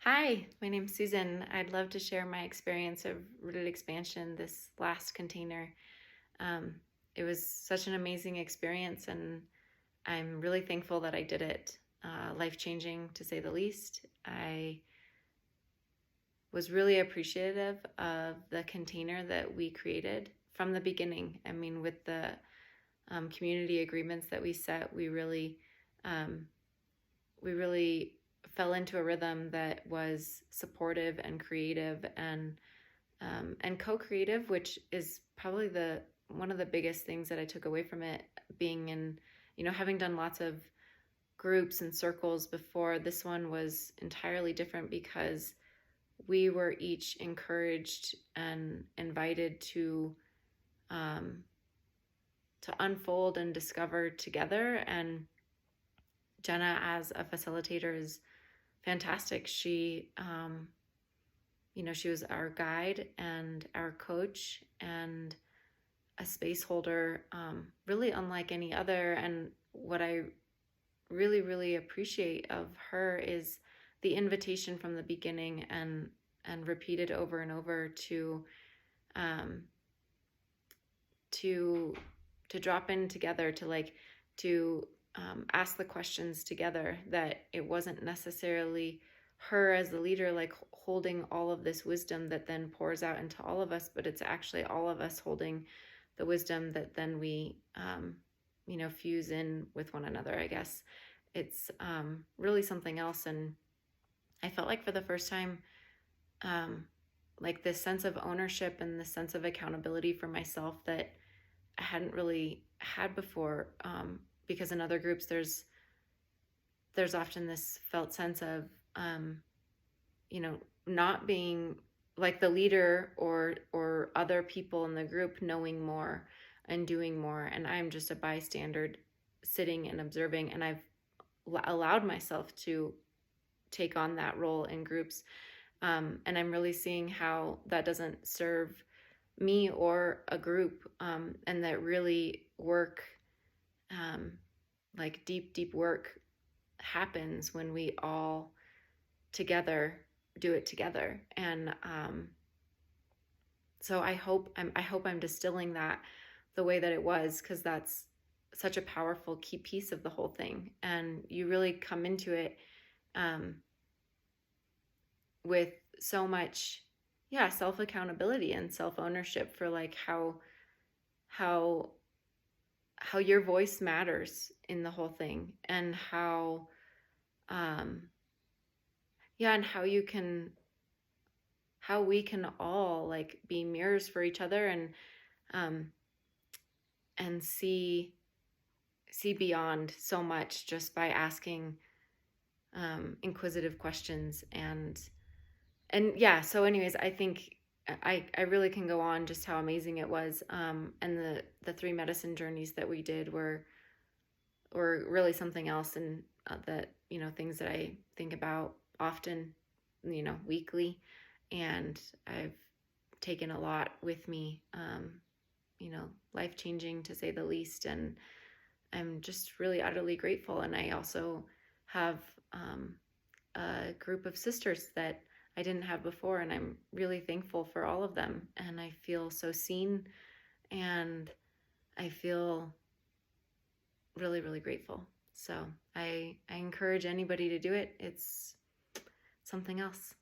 Hi, my name's Susan. I'd love to share my experience of rooted expansion this last container. Um, it was such an amazing experience, and I'm really thankful that I did it. Life-changing, to say the least. I was really appreciative of the container that we created from the beginning. I mean, with the community agreements that we set, um, we really fell into a rhythm that was supportive and creative and co-creative, which is probably the one of the biggest things that I took away from it. Being in, having done lots of groups and circles before, this one was entirely different because we were each encouraged and invited um, to unfold and discover together. And Jenna, as a facilitator, is fantastic. She was our guide and our coach and a space holder, really unlike any other. And what I really, really appreciate of her is the invitation from the beginning and repeated over and over um, to to drop in together, to ask the questions together, that it wasn't necessarily her as the leader holding all of this wisdom that then pours out into all of us, but it's actually all of us holding the wisdom that then we fuse in with one another. I guess it's really something else. And I felt like for the first time, like this sense of ownership and this sense of accountability for myself that I hadn't really had before, because in other groups there's often this felt sense of not being like the leader or other people in the group knowing more and doing more, and I'm just a bystander sitting and observing, and I've allowed myself to take on that role in groups, and I'm really seeing how that doesn't serve me or a group, and that really work, like deep work, happens when we all together do it together. And so I hope I'm distilling that the way that it was, because that's such a powerful key piece of the whole thing. And you really come into it with so much self accountability and self ownership for like how your voice matters in the whole thing, and and how we can all like be mirrors for each other, and see beyond so much just by asking inquisitive questions. And yeah, so anyways, I think I really can go on just how amazing it was. And the 3 medicine journeys that we did were really something else, and that, things that I think about often, weekly. And I've taken a lot with me, life-changing, to say the least. And I'm just really utterly grateful. And I also have a group of sisters that I didn't have before, and I'm really thankful for all of them. And I feel so seen, and I feel really, really grateful. So I encourage anybody to do it. It's something else.